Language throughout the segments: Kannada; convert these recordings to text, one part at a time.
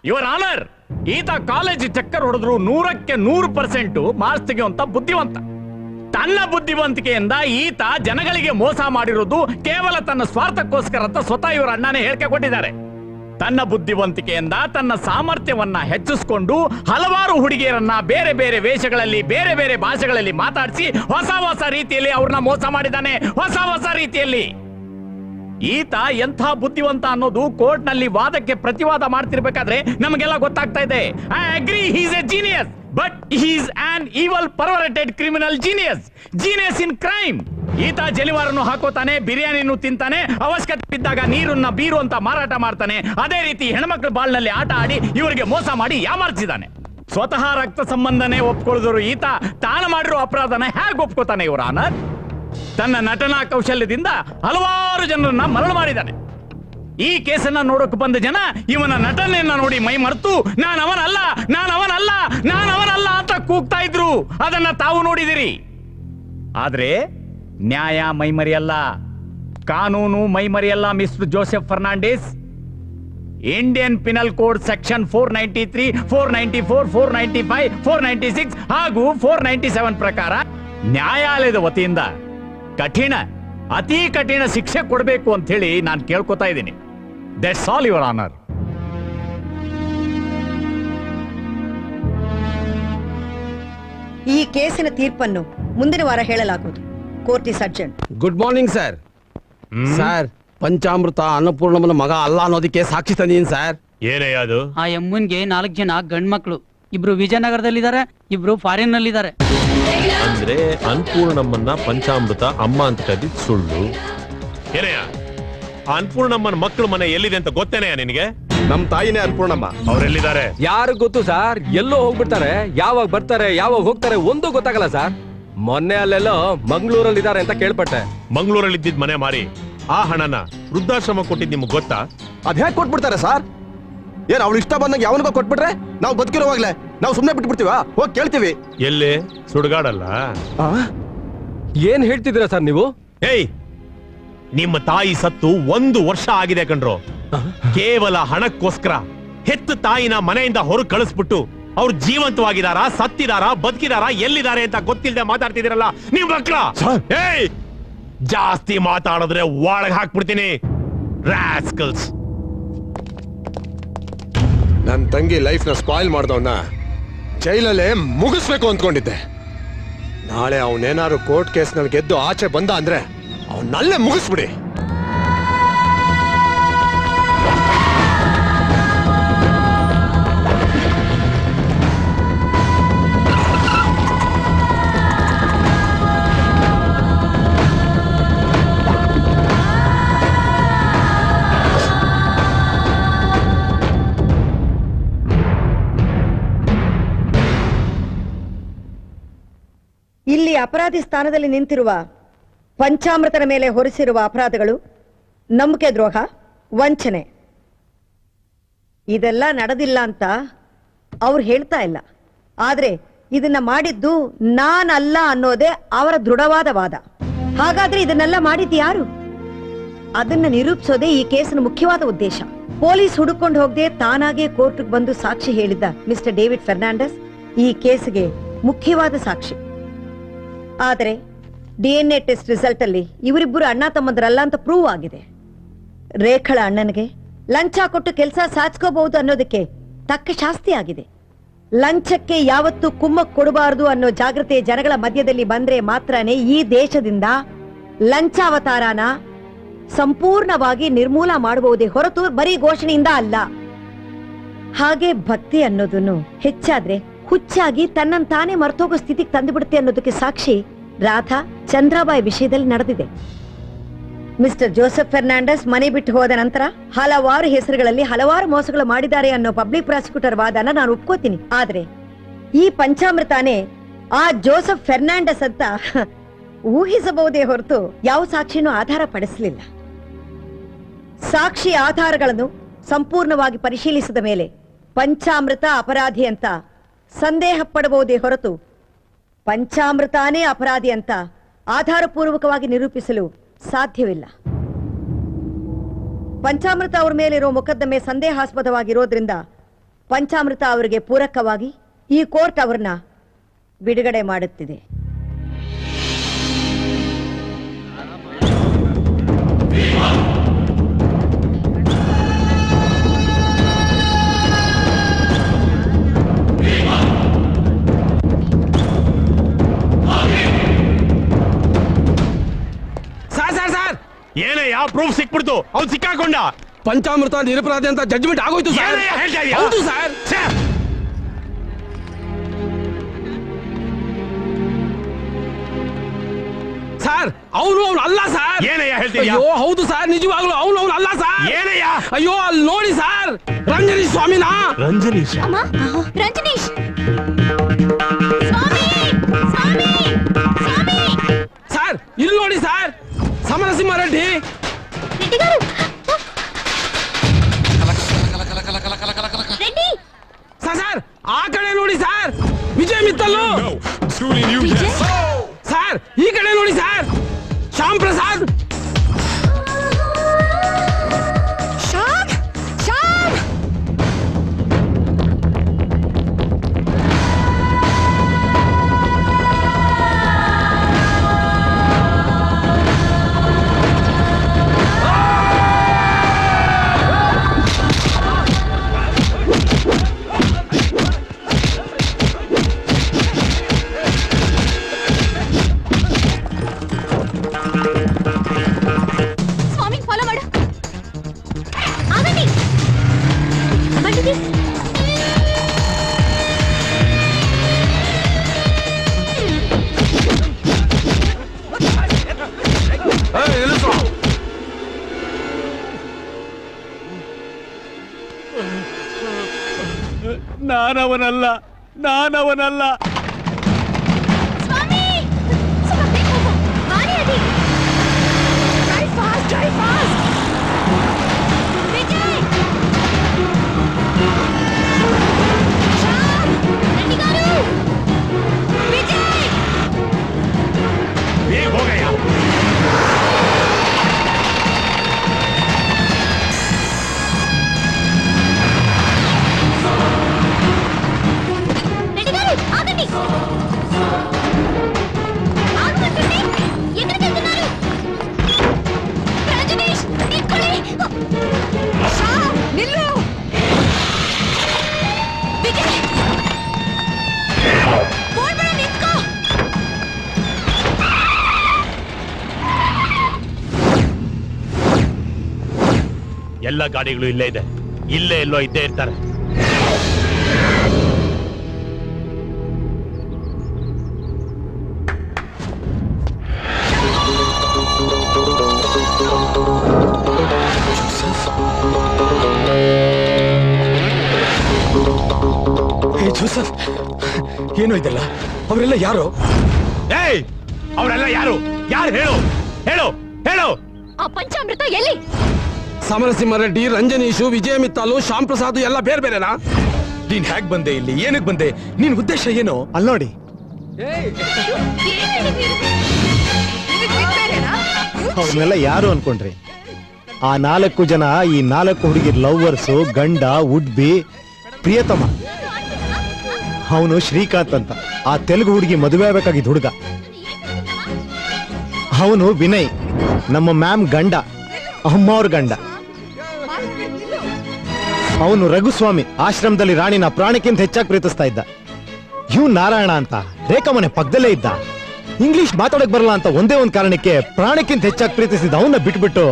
ಯುವರ್ ಆನರ್, ಈತ ಕಾಲೇಜ್ ಚಕ್ಕರ್ ಹೊಡೆದ್ರು 100ಕ್ಕೆ 100% ಮಾರ್ಕ್ಸ್ ತೆಗೆಯುವಂತ ಬುದ್ಧಿವಂತ. ತನ್ನ ಬುದ್ಧಿವಂತಿಕೆಯಿಂದ ಈತ ಜನಗಳಿಗೆ ಮೋಸ ಮಾಡಿರೋದು ಕೇವಲ ತನ್ನ ಸ್ವಾರ್ಥಕ್ಕೋಸ್ಕರ ಅಂತ ಸ್ವತಃ ಇವರ ಅಣ್ಣನೇ ಹೇಳಿಕೆ ಕೊಟ್ಟಿದ್ದಾರೆ. ತನ್ನ ಬುದ್ಧಿವಂತಿಕೆಯಿಂದ ತನ್ನ ಸಾಮರ್ಥ್ಯವನ್ನ ಹೆಚ್ಚಿಸಿಕೊಂಡು ಹಲವಾರು ಹುಡುಗಿಯರನ್ನ ಬೇರೆ ಬೇರೆ ವೇಷಗಳಲ್ಲಿ ಬೇರೆ ಬೇರೆ ಭಾಷೆಗಳಲ್ಲಿ ಮಾತಾಡಿಸಿ ಹೊಸ ರೀತಿಯಲ್ಲಿ ಅವ್ರನ್ನ ಮೋಸ ಮಾಡಿದ್ದಾನೆ. ಹೊಸ ರೀತಿಯಲ್ಲಿ ಈತ ಎಂಥ ಬುದ್ಧಿವಂತ ಅನ್ನೋದು ಕೋರ್ಟ್ ನಲ್ಲಿ ವಾದಕ್ಕೆ ಪ್ರತಿವಾದ ಮಾಡ್ತಿರ್ಬೇಕಾದ್ರೆ ನಮಗೆಲ್ಲ ಗೊತ್ತಾಗ್ತಾ ಇದೆ. I agree, he is A genius, but he is on evil perverted criminal genius in crime. ಈತ ಜಲಿವಾರನ್ನು ಹಾಕೋತಾನೆ, ಬಿರಿಯಾನಿನೂ ತಿಂತಾನೆ, ಅವಶ್ಯಕತೆ ಬಿದ್ದಾಗ ನೀರನ್ನ ಬೀರು ಅಂತ ಮಾರಾಟ ಮಾಡ್ತಾನೆ. ಅದೇ ರೀತಿ ಹೆಣ್ಮಕ್ಳ ಬಾಳ್ನಲ್ಲಿ ಆಟ ಆಡಿ ಇವರಿಗೆ ಮೋಸ ಮಾಡಿ ಯಾಮಾರಿಸಿದ್ದಾನೆ. ಸ್ವತಃ ರಕ್ತ ಸಂಬಂಧನೇ ಒಪ್ಕೊಳ್ಳೋರು ಈತ ತಾನು ಮಾಡಿರೋ ಅಪರಾಧನ ಹೇಗೆ ಒಪ್ಕೋತಾನೆ ಇವರ ಆನರ್? ತನ್ನ ನಟನಾ ಕೌಶಲ್ಯದಿಂದ ಹಲವಾರು ಜನರನ್ನ ಮರಳು ಮಾಡಿದ್ದಾನೆ. ಈ ಕೇಸನ್ನ ನೋಡೋಕೆ ಬಂದ ಜನ ಇವನ ನಟನೆಯನ್ನ ನೋಡಿ ಮೈ ಮರೆತು ನಾನವನಲ್ಲ ಅಂತ ಕೂಗ್ತಾ ಇದ್ರು. ಅದನ್ನ ತಾವು ನೋಡಿದಿರಿ. ಆದ್ರೆ ನ್ಯಾಯ ಮೈಮರಿಯಲ್ಲ, ಕಾನೂನು ಮೈಮರಿಯಲ್ಲ mister Joseph Fernandes. Indian penal code section 493, 494, 495, 496 ಹಾಗೂ 497 ಪ್ರಕಾರ ನ್ಯಾಯಾಲಯದ ವತಿಯಿಂದ ಅತಿ ಕಠಿಣ ಶಿಕ್ಷೆ ಕೊಡಬೇಕು ಅಂತ ಹೇಳಿ ನಾನು ಕೇಳ್ಕೊತಾ ಇದ್ದೀನಿ. That's all your honour. ಈ ಕೇಸಿನ ತೀರ್ಪನ್ನು ಮುಂದಿನ ವಾರ ಹೇಳಲಾಗುವುದು. Court is adjourn. Good morning sir. Sir, ಪಂಚಾಮೃತ ಅನ್ನಪೂರ್ಣಮ್ಮನ ಮಗ ಅಲ್ಲ ಅನ್ನೋದಕ್ಕೆ ಸಾಕ್ಷಿ ತಂದೀನಿ ಸರ್. ಏನೇ ಅದು? ಆ ಎಮ್ಮನ್ಗೆ 4 ಜನ ಗಂಡ್ ಮಕ್ಳು, ಇಬ್ರು ವಿಜಯನಗರದಲ್ಲಿದ್ದಾರೆ, ಇಬ್ರು ಫಾರಿನ್ ನಲ್ಲಿದ್ದಾರೆ. ಅಂದ್ರೆ ಅನ್ನಪೂರ್ಣಮ್ಮನ ಪಂಚಾಮೃತ ಅಮ್ಮ ಅಂತ ಕರೆದಿದ್ದು ಸುಳ್ಳು. ಏನಯ್ಯ, ಅನ್ನಪೂರ್ಣಮ್ಮನ ಮಕ್ಕಳು ಮನೆ ಎಲ್ಲಿದೆ ಅಂತ ಗೊತ್ತೇನೆಯ ನಿನಗೆ? ನಮ್ ತಾಯಿನೇ ಅನ್ನಪೂರ್ಣಮ್ಮ. ಅವ್ರೆಲ್ಲಿದ್ದಾರೆ? ಯಾರು ಗೊತ್ತು ಸರ್. ಎಲ್ಲೋ ಹೋಗ್ಬಿಡ್ತಾರೆ, ಯಾವಾಗ ಬರ್ತಾರೆ ಯಾವಾಗ ಹೋಗ್ತಾರೆ ಒಂದು ಗೊತ್ತಾಗಲ್ಲ ಸರ್. ಮೊನ್ನೆ ಅಲ್ಲೆಲ್ಲೋ ಮಂಗಳೂರಲ್ಲಿ ಇದಾರೆ ಅಂತ ಕೇಳ್ಪಟ್ಟೆ. ಮಂಗಳೂರಲ್ಲಿ ಇದ್ದಿದ್ ಮನೆ ಮಾರಿ ಆ ಹಣನ ವೃದ್ಧಾಶ್ರಮ ಕೊಟ್ಟಿದ್ ನಿಮ್ಗೆ ಗೊತ್ತಾ? ಅದ್ ಹೇಗೆ ಕೊಟ್ಬಿಡ್ತಾರೆ ಸರ್? ಏನ್ ಅವ್ಳು ಇಷ್ಟ ಬಂದಂಗೆ ಯಾವನಿಗೋ ಕೊಟ್ಬಿಟ್ರೆ ನಾವು ಬದುಕಿರೋವಾಗ್ಲೇ ನಾವು ಸುಮ್ಮನೆ ಬಿಟ್ಬಿಡ್ತೀವ? ಹೋಗಿ ಕೇಳ್ತೀವಿ. ಎಲ್ಲಿ ಸುಡ್ಗಾಡಲ್ಲ? ಏನ್ ಹೇಳ್ತಿದ್ದೀರಾ ಸರ್ ನೀವು? ಏಯ್, ನಿಮ್ಮ ತಾಯಿ ಸತ್ತು 1 ವರ್ಷ ಆಗಿದೆ ಕಣ್ರು. ಕೇವಲ ಹಣಕ್ಕೋಸ್ಕರ ಹೆತ್ತ ತಾಯಿನ ಮನೆಯಿಂದ ಹೊರಗೆ ಕಳಿಸ್ಬಿಟ್ಟು ಅವ್ರು ಜೀವಂತವಾಗಿದಾರ, ಸತ್ತಿದಾರ, ಬದುಕಿದಾರ, ಎಲ್ಲಿದ್ದಾರೆ ಅಂತ ಗೊತ್ತಿಲ್ಲದೆ ಮಾತಾಡ್ತಿದ್ದೀರಲ್ಲ ನೀವು ಮಕ್ಳ. ಏಯ್, ಜಾಸ್ತಿ ಮಾತಾಡಿದ್ರೆ ಒಳಗೆ ಹಾಕ್ಬಿಡ್ತೀನಿ. ರಾಸ್ಕಲ್ಸ್. ನನ್ನ ತಂಗಿ ಲೈಫ್ನ ಸ್ಪಾಯ್ಲ್ ಮಾಡ್ದವನ್ನ ಜೈಲಲ್ಲೇ ಮುಗಿಸ್ಬೇಕು ಅಂದ್ಕೊಂಡಿದ್ದೆ. ನಾಳೆ ಅವನೇನಾದ್ರು ಕೋರ್ಟ್ ಕೇಸ್ನಲ್ಲಿ ಗೆದ್ದು ಆಚೆ ಬಂದ ಅಂದ್ರೆ ಅವನಲ್ಲೇ ಮುಗಿಸ್ಬಿಡಿ. ಇಲ್ಲಿ ಅಪರಾಧಿ ಸ್ಥಾನದಲ್ಲಿ ನಿಂತಿರುವ ಪಂಚಾಮೃತನ ಮೇಲೆ ಹೊರಿಸಿರುವ ಅಪರಾಧಗಳು ನಂಬಿಕೆ ದ್ರೋಹ, ವಂಚನೆ. ಇದೆಲ್ಲ ನಡೆದಿಲ್ಲ ಅಂತ ಅವ್ರು ಹೇಳ್ತಾ ಇಲ್ಲ. ಆದ್ರೆ ಇದನ್ನ ಮಾಡಿದ್ದು ನಾನಲ್ಲ ಅನ್ನೋದೇ ಅವರ ದೃಢವಾದ ವಾದ. ಹಾಗಾದ್ರೆ ಇದನ್ನೆಲ್ಲ ಮಾಡಿದ್ದು ಯಾರು? ಅದನ್ನ ನಿರೂಪಿಸೋದೇ ಈ ಕೇಸಿನ ಮುಖ್ಯವಾದ ಉದ್ದೇಶ. ಪೊಲೀಸ್ ಹುಡುಕೊಂಡು ಹೋಗದೆ ತಾನಾಗೆ ಕೋರ್ಟ್ಗೆ ಬಂದು ಸಾಕ್ಷಿ ಹೇಳಿದ್ದ ಮಿಸ್ಟರ್ ಡೇವಿಡ್ ಫರ್ನಾಂಡಸ್ ಈ ಕೇಸಿಗೆ ಮುಖ್ಯವಾದ ಸಾಕ್ಷಿ. ಆದರೆ DNA ಟೆಸ್ಟ್ ರಿಸಲ್ಟ್ ಅಲ್ಲಿ ಇವರಿಬ್ಬರು ಅಣ್ಣ ತಮ್ಮಂದರಲ್ಲ ಅಂತ ಪ್ರೂವ್ ಆಗಿದೆ. ರೇಖಳ ಅಣ್ಣನಿಗೆ ಲಂಚ ಕೊಟ್ಟು ಕೆಲಸ ಸಾಧಿಸ್ಕೋಬಹುದು ಅನ್ನೋದಕ್ಕೆ ತಕ್ಕ ಶಾಸ್ತಿ ಆಗಿದೆ. ಲಂಚಕ್ಕೆ ಯಾವತ್ತೂ ಕುಮ್ಮಕ್ ಕೊಡಬಾರದು ಅನ್ನೋ ಜಾಗೃತಿ ಜನಗಳ ಮಧ್ಯದಲ್ಲಿ ಬಂದ್ರೆ ಮಾತ್ರನೇ ಈ ದೇಶದಿಂದ ಲಂಚಾವತಾರನ ಸಂಪೂರ್ಣವಾಗಿ ನಿರ್ಮೂಲ ಮಾಡಬಹುದೇ ಹೊರತು ಬರೀ ಘೋಷಣೆಯಿಂದ ಅಲ್ಲ. ಹಾಗೆ ಭಕ್ತಿ ಅನ್ನೋದನ್ನು ಹೆಚ್ಚಾದ್ರೆ ಹುಚ್ಚಾಗಿ ತನ್ನಂತಾನೇ ಮರ್ತೋಗೋ ಸ್ಥಿತಿಗೆ ತಂದುಬಿಡುತ್ತೆ ಅನ್ನೋದಕ್ಕೆ ಸಾಕ್ಷಿ ರಾಧಾ ಚಂದ್ರಾಬಾಯಿ ವಿಷಯದಲ್ಲಿ ನಡೆದಿದೆ. ಮಿಸ್ಟರ್ ಜೋಸೆಫ್ ಫರ್ನಾಂಡಸ್ ಮನೆ ಬಿಟ್ಟು ಹೋದ ನಂತರ ಹಲವಾರು ಹೆಸರುಗಳಲ್ಲಿ ಹಲವಾರು ಮೋಸಗಳು ಮಾಡಿದ್ದಾರೆ ಅನ್ನೋ ಪಬ್ಲಿಕ್ ಪ್ರಾಸಿಕ್ಯೂಟರ್ ವಾದನ ನಾನು ಒಪ್ಕೋತೀನಿ. ಆದ್ರೆ ಈ ಪಂಚಾಮೃತಾನೇ ಆ ಜೋಸೆಫ್ ಫರ್ನಾಂಡಸ್ ಅಂತ ಊಹಿಸಬಹುದೇ ಹೊರತು ಯಾವ ಸಾಕ್ಷಿನೂ ಆಧಾರ ಪಡಿಸಲಿಲ್ಲ. ಸಾಕ್ಷಿ ಆಧಾರಗಳನ್ನು ಸಂಪೂರ್ಣವಾಗಿ ಪರಿಶೀಲಿಸಿದ ಮೇಲೆ ಪಂಚಾಮೃತ ಅಪರಾಧಿ ಅಂತ ಸಂದೇಹ ಪಡಬಹುದೇ ಹೊರತು ಪಂಚಾಮೃತಾನೇ ಅಪರಾಧಿ ಅಂತ ಆಧಾರಪೂರ್ವಕವಾಗಿ ನಿರೂಪಿಸಲು ಸಾಧ್ಯವಿಲ್ಲ. ಪಂಚಾಮೃತ ಅವರ ಮೇಲಿರೋ ಮೊಕದ್ದಮೆ ಸಂದೇಹಾಸ್ಪದವಾಗಿರೋದ್ರಿಂದ ಪಂಚಾಮೃತ ಅವರಿಗೆ ಪೂರಕವಾಗಿ ಈ ಕೋರ್ಟ್ ಅವರನ್ನ ಬಿಡುಗಡೆ ಮಾಡುತ್ತಿದೆ. ಏನೇ ಯಾವ ಪ್ರೂಫ್ ಸಿಕ್ಬಿಡ್ತು? ಅವ್ನು ಸಿಕ್ಕಾಕೊಂಡ. ಪಂಚಾಮೃತ ನಿರಪರಾಧಿ ಅಂತ ಜಡ್ಜ್ಮೆಂಟ್ ಆಗೋಯ್ತು ಸರ್. ಏನಯ್ಯ ಹೇಳ್ತಾ ಇದೀಯ? ಹೌದು ಸರ್. ಸರ್ ಅವನು ಅಲ್ಲ ಸರ್. ಏನಯ್ಯ ಹೇಳ್ತಿದ್ಯಾ? ಅಯ್ಯೋ ಹೌದು ಸರ್, ನಿಜವಾಗ್ಲೂ ಅವನು ಅಲ್ಲ ಸರ್. ಏನಯ್ಯ? ಅಯ್ಯೋ ಅಲ್ಲಿ ನೋಡಿ ಸರ್, ರಂಜನೀಶ್ ಸ್ವಾಮಿನಾ. ರಂಜನೀಶ್ ಅಮ್ಮ, ರಂಜನೀಶ್ ಸ್ವಾಮಿ, ಸ್ವಾಮಿ, ಸ್ವಾಮಿ. ಸರ್ ಇಲ್ಲಿ ನೋಡಿ ಸರ್, ಸಮರಸಿಂಹ ರೆಡ್ಡಿ. ರೆಡ್ಡಿ గారు, ರೆಡ್ಡಿ. ಸರ್ ಆ ಕಡೆ ನೋಡಿ ಸರ್, ವಿಜಯ್ ಮಿತ್ತಲ್. ವಿಜಯ್? ಸರ್ ಈ ಕಡೆ ನೋಡಿ ಸರ್, ಶ್ಯಾಮ್ ಪ್ರಸಾದ್. ಶ್ಯಾಮ್, ಶ್ಯಾಮ್. ಸ್ವಾಮಿ ಫಾಲೋ ಮಾಡು. ಆಗಲಿ ಬಂದಿದೆ. ನಾನವನಲ್ಲ, ನಾನವನಲ್ಲ. ಸ್ವಾಮಿ ಸ್ವಲ್ಪ ಬೇಗ ಹೋಗು. ಗಾಡಿ ಅಡಿ. Drive fast, drive fast. Vijay, Shyam, Reddy గారు, ವಿಜಯ್. ಬೇಗ ಹೋಗಯ್ಯ. ರೆಡ್ಡಿ గారు ఆగండి. ఆగమంటుంటే ఎక్కడికి వెళ్తున్నారు? రజనీష్ నిల్ಕೊಳ್ಳಿ. శ్యామ్ నిల్లు. విజయ్ ಬೋರ್ಡ್ ನಿಂತ್ಕೋ. ಎಲ್ಲ ಗಾಡಿಗಳು ಇಲ್ಲೇ ಇದೆ, ಇಲ್ಲೇ ಎಲ್ಲೋ ಇದ್ದೇ ಇರ್ತಾರೆ. ಹೇ ಜೋಸಫ್, ಏನು ಇದೆಲ್ಲ? ಅವರೆಲ್ಲ ಯಾರು? ಏಯ್, ಅವರೆಲ್ಲ ಯಾರು? ಯಾರು ಹೇಳು, ಹೇಳು, ಹೇಳು. ಆ ಪಂಚಾಮೃತ ಎಲ್ಲಿ? ಸಮರಸಿಂಹ ರೆಡ್ಡಿ, ರಂಜನೀಶು, ವಿಜಯ ಮಿತ್ತಾಲು, ಶ್ಯಾಮ್ ಪ್ರಸಾದ್ ಎಲ್ಲ ಬೇರೆ ಬೇರೆನಾ? ನೀನ್ ಹೇಗ್ ಬಂದೆ ಇಲ್ಲಿ? ಏನಕ್ಕೆ ಬಂದೆ? ನಿನ್ ಉದ್ದೇಶ ಏನು? ಅಲ್ಲಿ ನೋಡಿ, ಅವ್ರನ್ನೆಲ್ಲ ಯಾರು ಅನ್ಕೊಂಡ್ರಿ? ಆ 4 ಜನ ಈ 4 ಹುಡುಗಿರ್ ಲವ್ವರ್ಸು, ಗಂಡ, ವುಡ್ ಬಿ, ಪ್ರಿಯತಮ. ಅವನು ಶ್ರೀಕಾಂತ್ ಅಂತ, ಆ ತೆಲುಗು ಹುಡುಗಿ ಮದುವೆ ಆಗ್ಬೇಕಾಗಿದ್ದ ಹುಡುಗ. ಅವನು ವಿನಯ್, ನಮ್ಮ ಮ್ಯಾಮ್ ಗಂಡ, ಅಮ್ಮ ಅವ್ರ ಗಂಡ. ಅವನು ರಘುಸ್ವಾಮಿ, ಆಶ್ರಮದಲ್ಲಿ ರಾಣಿನ ಪ್ರಾಣಕ್ಕಿಂತ ಹೆಚ್ಚಾಗಿ ಪ್ರೀತಿಸ್ತಾ ಇದ್ದ. ಇವ್ ನಾರಾಯಣ ಅಂತ ರೇಖಾ ಮನೆ ಪಕ್ಕದಲ್ಲೇ ಇದ್ದ. ಇಂಗ್ಲಿಷ್ ಮಾತಾಡಕ್ ಬರಲ್ಲ ಅಂತ ಒಂದೇ ಒಂದ್ ಕಾರಣಕ್ಕೆ ಪ್ರಾಣಕ್ಕಿಂತ ಹೆಚ್ಚಾಗಿ ಪ್ರೀತಿಸಿದ ಅವನ್ನ ಬಿಟ್ಬಿಟ್ಟು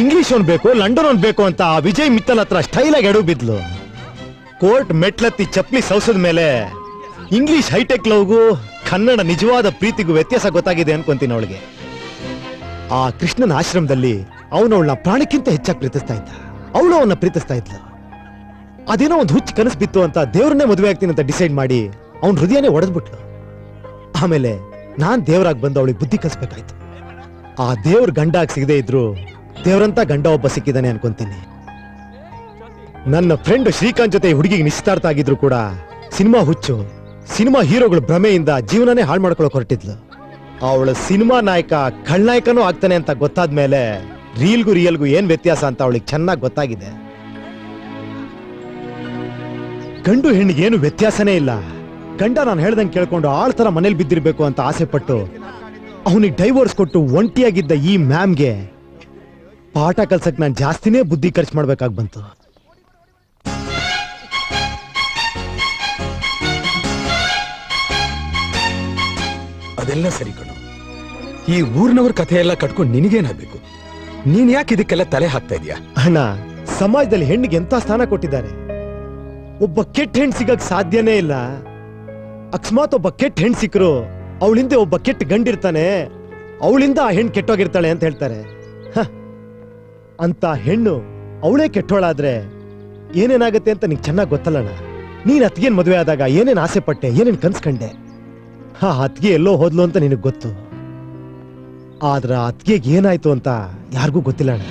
ಇಂಗ್ಲಿಷ್ ಅವ್ನ್ ಬೇಕು, ಲಂಡನ್ ಅವ್ನ್ ಬೇಕು ಅಂತ ಆ ವಿಜಯ್ ಮಿತ್ತಲ್ ಹತ್ರ ಸ್ಟೈಲ್ ಆಗಿ ಎಡು ಬಿದ್ಲು. ಕೋರ್ಟ್ ಮೆಟ್ಲತ್ತಿ ಚಪ್ಲಿ ಸೌಸದ ಮೇಲೆ ಇಂಗ್ಲಿಷ್ ಹೈಟೆಕ್ ಲವ್ಗೂ ಕನ್ನಡ ನಿಜವಾದ ಪ್ರೀತಿಗೂ ವ್ಯತ್ಯಾಸ ಗೊತ್ತಾಗಿದೆ ಅನ್ಕೊಂತೀನಿ ಅವಳಿಗೆ. ಆ ಕೃಷ್ಣನ ಆಶ್ರಮದಲ್ಲಿ ಅವನವಳನ್ನ ಪ್ರಾಣಕ್ಕಿಂತ ಹೆಚ್ಚಾಗಿ ಪ್ರೀತಿಸ್ತಾ ಇದ್ದ, ಅವಳು ಅವನ್ನ ಪ್ರೀತಿಸ್ತಾ ಇದ್ಲು. ಅದೇನೋ ಒಂದು ಹುಚ್ಚು ಕನಸು ಬಿತ್ತು ಅಂತ ದೇವ್ರನ್ನೇ ಮದುವೆ ಆಗ್ತೀನಿ ಅಂತ ಡಿಸೈಡ್ ಮಾಡಿ ಅವನ್ ಹೃದಯನೇ ಒಡೆದ್ಬಿಟ್ಲು. ಆಮೇಲೆ ನಾನ್ ದೇವರಾಗಿ ಬಂದು ಅವಳಿಗೆ ಬುದ್ಧಿ ಕಲಿಸ್ಬೇಕಾಯ್ತು. ಆ ದೇವ್ರ ಗಂಡ ಆಗಿ ಸಿಗದೆ ಇದ್ರು ದೇವ್ರಂತ ಗಂಡ ಒಬ್ಬ ಸಿಕ್ಕಿದ್ದಾನೆ ಅನ್ಕೊಂತೀನಿ. ನನ್ನ ಫ್ರೆಂಡ್ ಶ್ರೀಕಾಂತ್ ಜೊತೆ ಹುಡುಗಿಗೆ ನಿಶ್ಚಿತಾರ್ಥ ಆಗಿದ್ರು ಕೂಡ ಸಿನಿಮಾ ಹುಚ್ಚು, ಸಿನಿಮಾ ಹೀರೋಗಳ ಭ್ರಮೆಯಿಂದ ಜೀವನನೇ ಹಾಳು ಮಾಡ್ಕೊಳಕ್ ಹೊರಟಿದ್ಲು. ಅವಳ ಸಿನಿಮಾ ನಾಯಕ ಖಳನಾಯಕನೂ ಆಗ್ತಾನೆ ಅಂತ ಗೊತ್ತಾದ್ಮೇಲೆ ರೀಲ್ಗೂ ರಿಯಲ್ಗೂ ಏನ್ ವ್ಯತ್ಯಾಸ ಅಂತ ಅವಳಿಗೆ ಚೆನ್ನಾಗಿ ಗೊತ್ತಾಗಿದೆ. ಗಂಡು ಹೆಣ್ಣಿಗೆ ಏನು ವ್ಯತ್ಯಾಸನೇ ಇಲ್ಲ. ಗಂಡ ನಾನು ಹೇಳ್ದಂಗೆ ಕೇಳ್ಕೊಂಡು ಆಳ್ತರ ಮನೇಲಿ ಬಿದ್ದಿರ್ಬೇಕು ಅಂತ ಆಸೆ ಪಟ್ಟು ಅವನಿಗೆ ಡೈವೋರ್ಸ್ ಕೊಟ್ಟು ಒಂಟಿಯಾಗಿದ್ದ ಈ ಮ್ಯಾಮ್ಗೆ ಪಾಠ ಕಲ್ಸಕ್ ನಾನು ಜಾಸ್ತಿನೇ ಬುದ್ಧಿ ಖರ್ಚು ಮಾಡ್ಬೇಕಾಗಿ ಬಂತು. ಅದೆಲ್ಲ ಸರಿ ಕಣು. ಈ ಊರ್ನವ್ರ ಕಥೆ ಎಲ್ಲ ಕಟ್ಕೊಂಡು ನಿನಗೇನಾಗ್ಬೇಕು? ನೀನ್ ಯಾಕೆ ಇದಕ್ಕೆಲ್ಲ ತಲೆ ಹಾಕ್ತಾ ಇದೀಯಾ? ಅಣ್ಣ, ಸಮಾಜದಲ್ಲಿ ಹೆಣ್ಣಿಗೆ ಎಂತ ಸ್ಥಾನ ಕೊಟ್ಟಿದ್ದಾರೆ. ಒಬ್ಬ ಕೆಟ್ಟ ಹೆಣ್ಣು ಸಿಗಕ್ ಸಾಧ್ಯನೇ ಇಲ್ಲ. ಅಕಸ್ಮಾತ್ ಒಬ್ಬ ಕೆಟ್ಟ ಹೆಣ್ಣು ಸಿಕ್ಕರು ಅವಳಿಂದ ಒಬ್ಬ ಕೆಟ್ಟ ಗಂಡಿರ್ತಾನೆ, ಅವಳಿಂದ ಆ ಹೆಣ್ಣು ಕೆಟ್ಟೋಗಿರ್ತಾಳೆ ಅಂತ ಹೇಳ್ತಾರೆ. ಅಂತ ಹೆಣ್ಣು ಅವಳೇ ಕೆಟ್ಟೋಳಾದ್ರೆ ಏನೇನಾಗತ್ತೆ ಅಂತ ನಿಂಗೆ ಚೆನ್ನಾಗಿ ಗೊತ್ತಲ್ಲಣ್ಣ. ನೀನ್ ಅತ್ತಿಗೆನ್ ಮದುವೆ ಆದಾಗ ಏನೇನ್ ಆಸೆ ಪಟ್ಟೆ, ಏನೇನ್ ಕನ್ಸ್ಕಂಡೆ. ಅತ್ತಿಗೆ ಎಲ್ಲೋ ಹೋದ್ಲು ಅಂತ ನಿನಗ್ ಗೊತ್ತು. ಆದ್ರ ಅತ್ತಿಗೆಗೆ ಏನಾಯ್ತು ಅಂತ ಯಾರಿಗೂ ಗೊತ್ತಿಲ್ಲ ಅಣ್ಣ.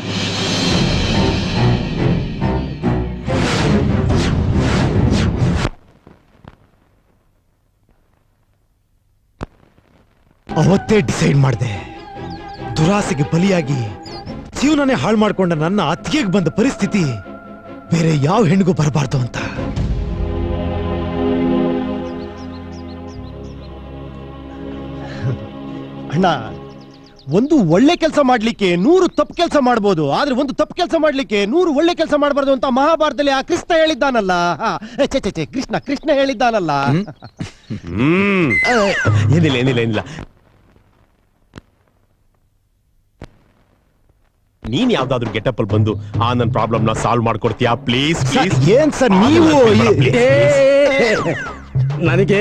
ಅವತ್ತೇ ಡಿಸೈಡ್ ಮಾಡಿದೆ, ದುರಾಸೆಗೆ ಬಲಿಯಾಗಿ ಜೀವನನೇ ಹಾಳು ಮಾಡ್ಕೊಂಡ ನನ್ನ ಅತ್ತಿಗೆಗೆ ಬಂದ ಪರಿಸ್ಥಿತಿ ಬೇರೆ ಯಾವ ಹೆಣ್ಣಿಗೂ ಬರಬಾರ್ದು ಅಂತ. ಅಣ್ಣ, ಒಂದು ಒಳ್ಳೆ ಕೆಲಸ ಮಾಡ್ಲಿಕ್ಕೆ 100 ತಪ್ಪು ಕೆಲಸ ಮಾಡ್ಬೋದು, ಆದ್ರೆ ಒಂದು ತಪ್ಪು ಕೆಲಸ ಮಾಡ್ಲಿಕ್ಕೆ 100 ಒಳ್ಳೆ ಕೆಲಸ ಮಾಡಬಾರ್ದು ಅಂತ ಮಹಾಭಾರತದಲ್ಲಿ ಆ ಕೃಷ್ಣ ಹೇಳಿದ್ದಾನಲ್ಲ. ಕೃಷ್ಣ ಹೇಳಿದ್ದಾನಲ್ಲ. ಏನಿಲ್ಲ ಏನಿಲ್ಲ ಏನಿಲ್ಲ. ನೀನ್ ಯಾವ್ದಾದ್ರು ಗೆಟಪ್ ಅಲ್ಲಿ ಬಂದು ಆ ನನ್ನ ಪ್ರಾಬ್ಲಮ್ ನ ಸಾಲ್ವ್ ಮಾಡ್ಕೊಡ್ತೀಯಾ ಪ್ಲೀಸ್? ಪ್ಲೀಸ್. ಏನ್ ಸರ್ ನೀವು? ನನಗೆ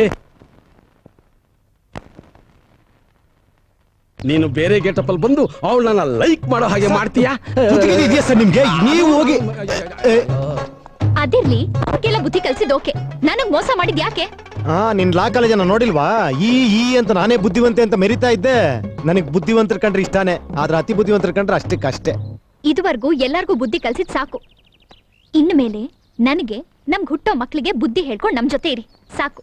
ನೀನು ಬೇರೆ ಗೆಟಪ್ ಅಲ್ಲಿ ಬಂದು ಅವಳನ್ನ ಲೈಕ್ ಮಾಡೋ ಹಾಗೆ ಮಾಡ್ತೀಯಾ? ಇದೆಯಾ ಸರ್ ನಿಮ್ಗೆ? ನೀವು ಹೋಗಿ. ಅದಿರ್ಲಿ, ಅವ್ರಿಗೆಲ್ಲ ಬುದ್ಧಿ ಕಲ್ಸಿದ್ ಓಕೆ, ನನಗ್ ಮೋಸ ಮಾಡಿದ್ ಯಾಕೆ? ನಿನ್ ಲಾ ಕಾಲೇಜನ್ನ ನೋಡಿಲ್ವಾ? ಈ ಅಂತ ನಾನೇ ಬುದ್ಧಿವಂತೆ ಅಂತ ಮೆರಿತಾ ಇದ್ದೆ. ನನಗ್ ಬುದ್ಧಿವಂತರ ಕಂಡ್ರೆ ಇಷ್ಟಾನೆ, ಆದ್ರೆ ಅತಿ ಬುದ್ಧಿವಂತರ ಕಂಡ್ರೆ ಅಷ್ಟೇ. ಇದುವರೆಗೂ ಎಲ್ಲಾರ್ಗೂ ಬುದ್ಧಿ ಕಲ್ಸಿದ್ ಸಾಕು. ಇನ್ನು ಮೇಲೆ ನನಗೆ ನಮ್ಗ್ ಹುಟ್ಟೋ ಮಕ್ಳಿಗೆ ಬುದ್ಧಿ ಹೇಳ್ಕೊಂಡು ನಮ್ ಜೊತೆ ಇರಿ ಸಾಕು.